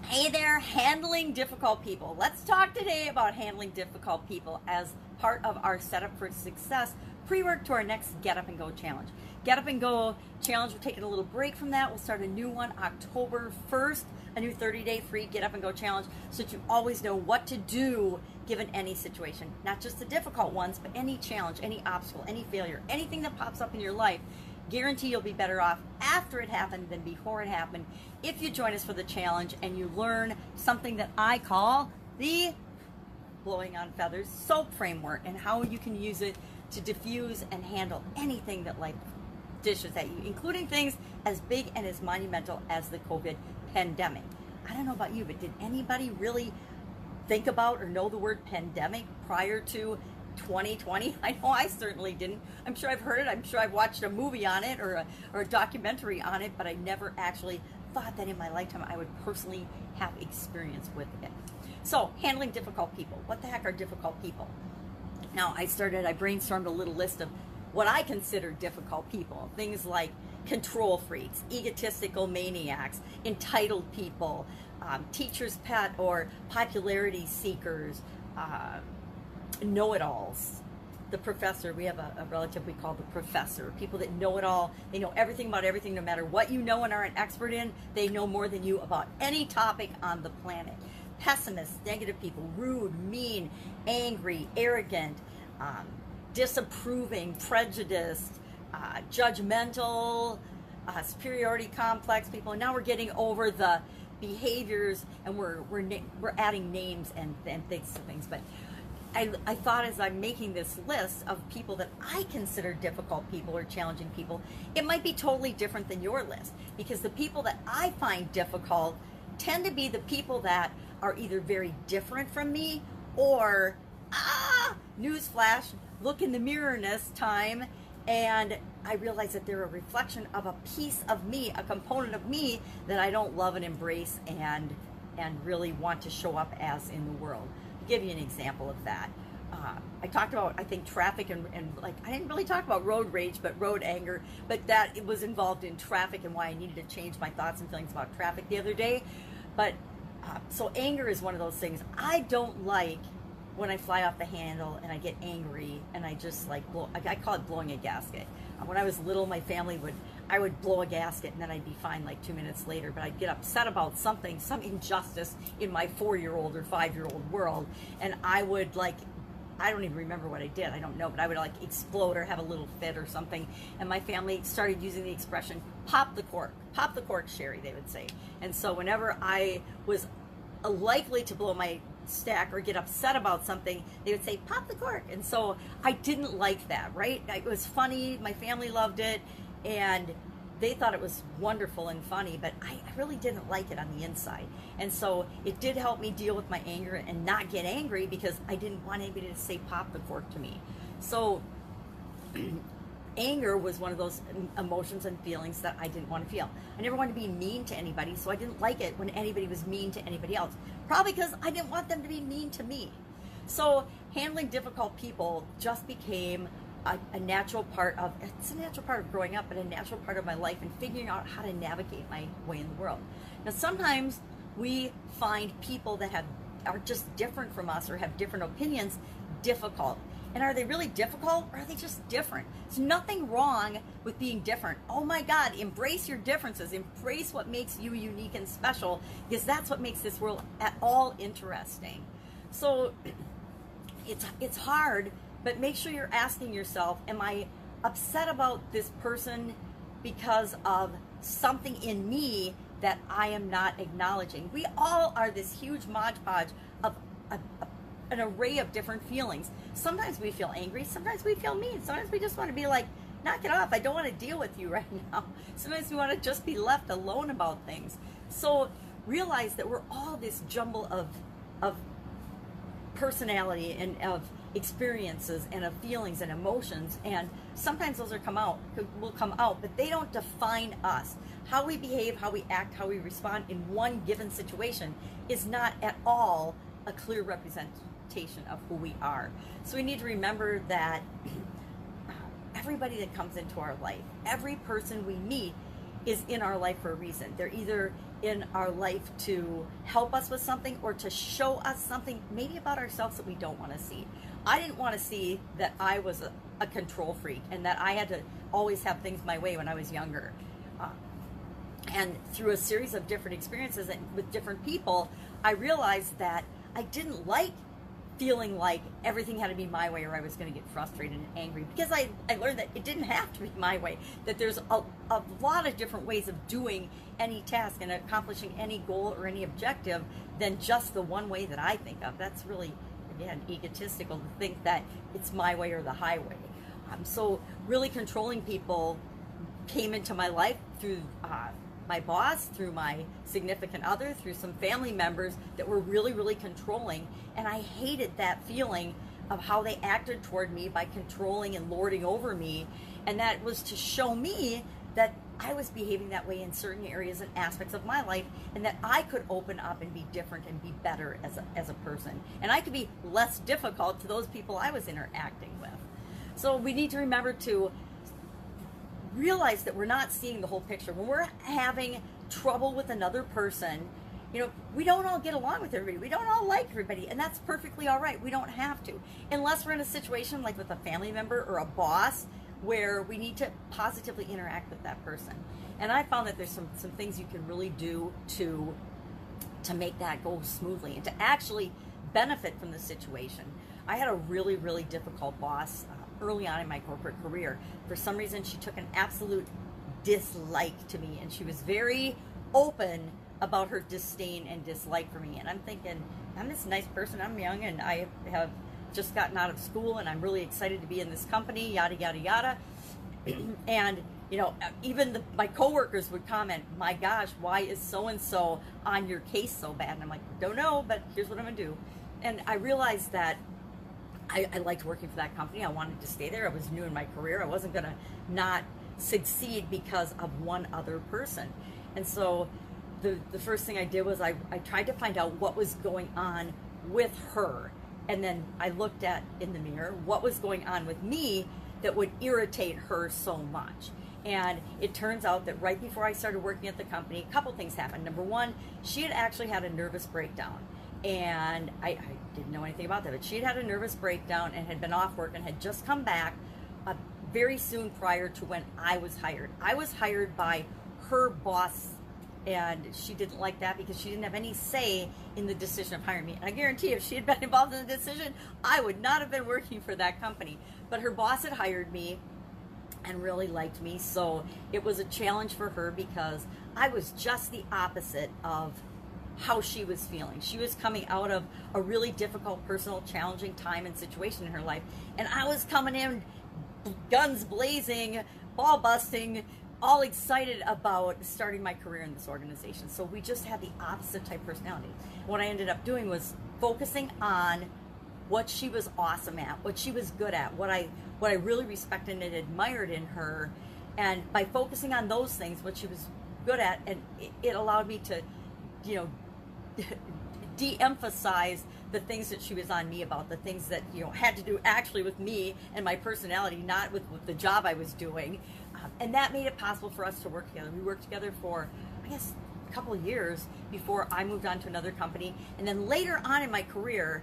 Hey there, handling difficult people. Let's talk today about handling difficult people as part of our Setup for Success pre-work to our next Get Up and Go challenge. Get Up and Go challenge, we're taking a little break from that. We'll start a new one October 1st, a new 30-day free Get Up and Go challenge so that you always know what to do given any situation. Not just the difficult ones, but any challenge, any obstacle, any failure, anything that pops up in your life. Guarantee you'll be better off after it happened than before it happened if you join us for the challenge and you learn something that I call the blowing on feathers soap framework and how you can use it to diffuse and handle anything that life dishes at you, including things as big and as monumental as the COVID pandemic. I don't know about you, but did anybody really think about or know the word pandemic prior to 2020? I know I certainly didn't. I'm sure I've heard it. I'm sure I've watched a movie on it or a documentary on it, but I never actually thought that in my lifetime I would personally have experience with it. So, handling difficult people. What the heck are difficult people? Now, I brainstormed a little list of what I consider difficult people. Things like control freaks, egotistical maniacs, entitled people, teacher's pet or popularity seekers, know-it-alls. The professor, we have a relative we call the professor. People that know it all. They know everything about everything, no matter what you know and are an expert in. They know more than you about any topic on the planet. Pessimists, negative people, rude, mean, angry, arrogant, disapproving, prejudiced, judgmental, superiority complex people. And now we're getting over the behaviors and we're adding names and things to things. But I thought as I'm making this list of people that I consider difficult people or challenging people, it might be totally different than your list, because the people that I find difficult tend to be the people that are either very different from me or, newsflash, look in the mirror-ness time, and I realize that they're a reflection of a piece of me, a component of me that I don't love and embrace and really want to show up as in the world. Give you an example of that. I talked about, I think, traffic and like, I didn't really talk about road rage, but road anger, but that it was involved in traffic and why I needed to change my thoughts and feelings about traffic the other day. But so anger is one of those things. I don't like when I fly off the handle and I get angry and I just like blow, I call it blowing a gasket. When I was little, my family I would blow a gasket and then I'd be fine like 2 minutes later, but I'd get upset about something, some injustice in my 4-year-old or 5-year-old world, and I would like, I don't even remember what I did, I don't know, but I would like explode or have a little fit or something, and my family started using the expression, pop the cork, Sherry, they would say. And so whenever I was likely to blow my stack or get upset about something, they would say, pop the cork. And so I didn't like that, right? It was funny, my family loved it, and they thought it was wonderful and funny, but I really didn't like it on the inside. And so it did help me deal with my anger and not get angry, because I didn't want anybody to say pop the cork to me. So anger was one of those emotions and feelings that I didn't want to feel. I never wanted to be mean to anybody, so I didn't like it when anybody was mean to anybody else. Probably because I didn't want them to be mean to me. So handling difficult people just became a natural part of, it's a natural part of growing up, but a natural part of my life and figuring out how to navigate my way in the world. Now, sometimes we find people that are just different from us or have different opinions difficult. And are they really difficult, or are they just different? There's nothing wrong with being different. Oh my God, embrace your differences. Embrace what makes you unique and special, because that's what makes this world at all interesting. So it's hard, but make sure you're asking yourself, am I upset about this person because of something in me that I am not acknowledging? We all are this huge modge podge of an array of different feelings. Sometimes we feel angry, sometimes we feel mean, sometimes we just want to be like, knock it off, I don't want to deal with you right now. Sometimes we want to just be left alone about things. So realize that we're all this jumble of personality and of experiences and of feelings and emotions, and sometimes those will come out, but they don't define us. How we behave, how we act, how we respond in one given situation is not at all a clear representation of who we are. So we need to remember that everybody that comes into our life, every person we meet is in our life for a reason. They're either in our life to help us with something or to show us something maybe about ourselves that we don't want to see. I didn't want to see that I was a control freak and that I had to always have things my way when I was younger. And through a series of different experiences and with different people, I realized that I didn't like feeling like everything had to be my way or I was going to get frustrated and angry, because I learned that it didn't have to be my way, that there's a lot of different ways of doing any task and accomplishing any goal or any objective than just the one way that I think of. That's really, again, egotistical to think that it's my way or the highway. So really controlling people came into my life through my boss, through my significant other, through some family members that were really, really controlling. And I hated that feeling of how they acted toward me by controlling and lording over me. And that was to show me that I was behaving that way in certain areas and aspects of my life, and that I could open up and be different and be better as a person. And I could be less difficult to those people I was interacting with. So we need to remember to realize that we're not seeing the whole picture. When we're having trouble with another person, we don't all get along with everybody. We don't all like everybody, and that's perfectly all right. We don't have to, unless we're in a situation like with a family member or a boss where we need to positively interact with that person. And I found that there's some things you can really do to make that go smoothly and to actually benefit from the situation. I had a really, really difficult boss early on in my corporate career. For some reason, she took an absolute dislike to me, and she was very open about her disdain and dislike for me. And I'm thinking, I'm this nice person, I'm young, and I have just gotten out of school, and I'm really excited to be in this company, yada, yada, yada. And, even my coworkers would comment, my gosh, why is so-and-so on your case so bad? And I'm like, don't know, but here's what I'm gonna do. And I realized that I liked working for that company. I wanted to stay there. I was new in my career. I wasn't going to not succeed because of one other person. And so the first thing I did was I tried to find out what was going on with her. And then I looked at in the mirror what was going on with me that would irritate her so much. And it turns out that right before I started working at the company, a couple things happened. Number one, she had actually had a nervous breakdown. And I didn't know anything about that, but she had had a nervous breakdown and had been off work and had just come back very soon prior to when I was hired. I was hired by her boss, and she didn't like that because she didn't have any say in the decision of hiring me. And I guarantee if she had been involved in the decision, I would not have been working for that company. But her boss had hired me and really liked me, so it was a challenge for her because I was just the opposite of how she was feeling. She was coming out of a really difficult, personal, challenging time and situation in her life, and I was coming in guns blazing, ball busting, all excited about starting my career in this organization. So we just had the opposite type personality. What I ended up doing was focusing on what she was awesome at, what she was good at, what I really respected and admired in her, and by focusing on those things, what she was good at, and it allowed me to, de-emphasize the things that she was on me about, the things that had to do actually with me and my personality, not with the job I was doing, and that made it possible for us to work together. We worked together for, I guess, a couple of years before I moved on to another company, and then later on in my career,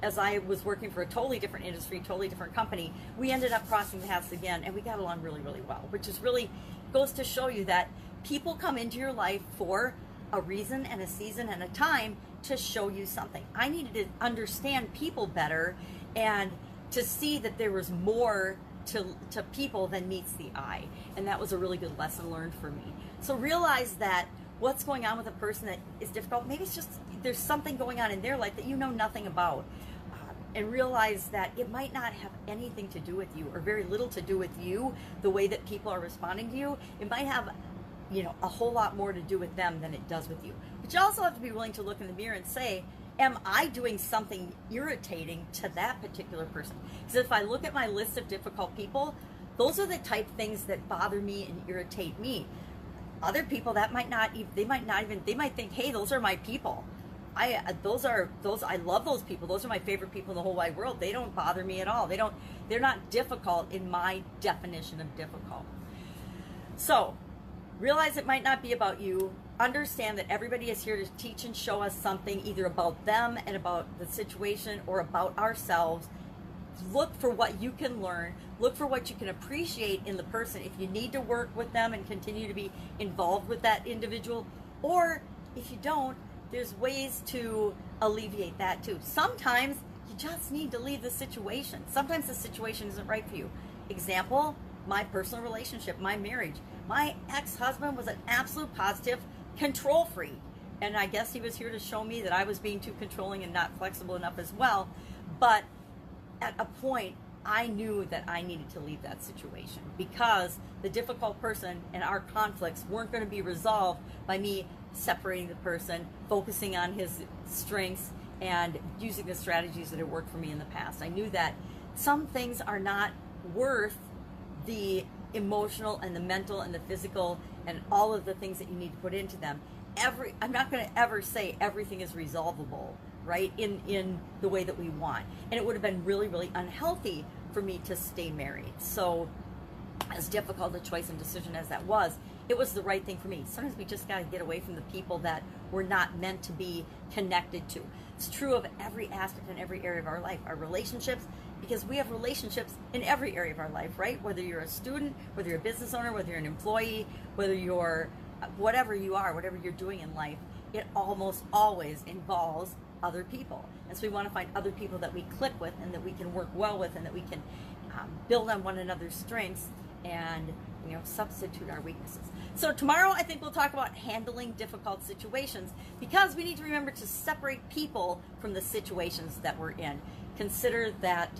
as I was working for a totally different industry, totally different company, we ended up crossing paths again, and we got along really, really well, which is really goes to show you that people come into your life for a reason and a season and a time to show you something. I needed to understand people better and to see that there was more to people than meets the eye. And that was a really good lesson learned for me. So realize that what's going on with a person that is difficult, maybe it's just there's something going on in their life that you know nothing about. And realize that it might not have anything to do with you or very little to do with you, the way that people are responding to you. It might have a whole lot more to do with them than it does with you. But you also have to be willing to look in the mirror and say, am I doing something irritating to that particular person? Because if I look at my list of difficult people, those are the type of things that bother me and irritate me. Other people that might think, hey, those are my people. I love those people. Those are my favorite people in the whole wide world. They don't bother me at all. They're not difficult in my definition of difficult. So realize it might not be about you. Understand that everybody is here to teach and show us something, either about them and about the situation or about ourselves. Look for what you can learn. Look for what you can appreciate in the person. If you need to work with them and continue to be involved with that individual, or if you don't, there's ways to alleviate that too. Sometimes you just need to leave the situation. Sometimes the situation isn't right for you. Example, my personal relationship, my marriage. My ex-husband was an absolute positive control freak. And I guess he was here to show me that I was being too controlling and not flexible enough as well. But at a point, I knew that I needed to leave that situation because the difficult person and our conflicts weren't going to be resolved by me separating the person, focusing on his strengths, and using the strategies that had worked for me in the past. I knew that some things are not worth the emotional and the mental and the physical and all of the things that you need to put into them. I'm not going to ever say everything is resolvable, right, in the way that we want. And it would have been really, really unhealthy for me to stay married. So as difficult a choice and decision as that was, it was the right thing for me. Sometimes we just got to get away from the people that we're not meant to be connected to. It's true of every aspect and every area of our life. Our relationships, because we have relationships in every area of our life, right? Whether you're a student, whether you're a business owner, whether you're an employee, whether you're whatever you are, whatever you're doing in life, it almost always involves other people. And so we want to find other people that we click with and that we can work well with and that we can build on one another's strengths and substitute our weaknesses. So tomorrow I think we'll talk about handling difficult situations, because we need to remember to separate people from the situations that we're in. Consider that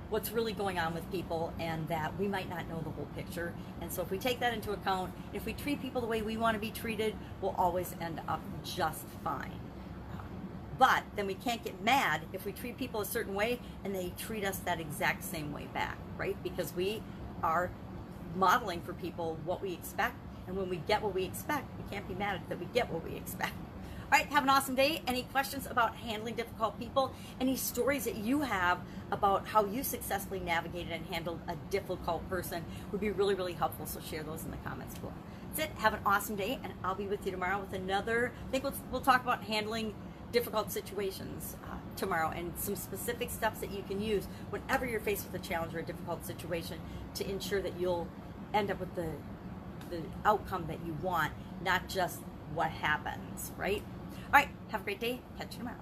what's really going on with people, and that we might not know the whole picture. And so if we take that into account, if we treat people the way we want to be treated, we'll always end up just fine. But then we can't get mad if we treat people a certain way and they treat us that exact same way back, right? Because we are modeling for people what we expect, and when we get what we expect, we can't be mad at that we get what we expect. All right, have an awesome day. Any questions about handling difficult people? Any stories that you have about how you successfully navigated and handled a difficult person would be really, really helpful, so share those in the comments below. That's it. Have an awesome day, and I'll be with you tomorrow with another, I think we'll talk about handling difficult situations tomorrow, and some specific steps that you can use whenever you're faced with a challenge or a difficult situation to ensure that you'll end up with the outcome that you want, not just what happens, right? All right, have a great day. Catch you tomorrow.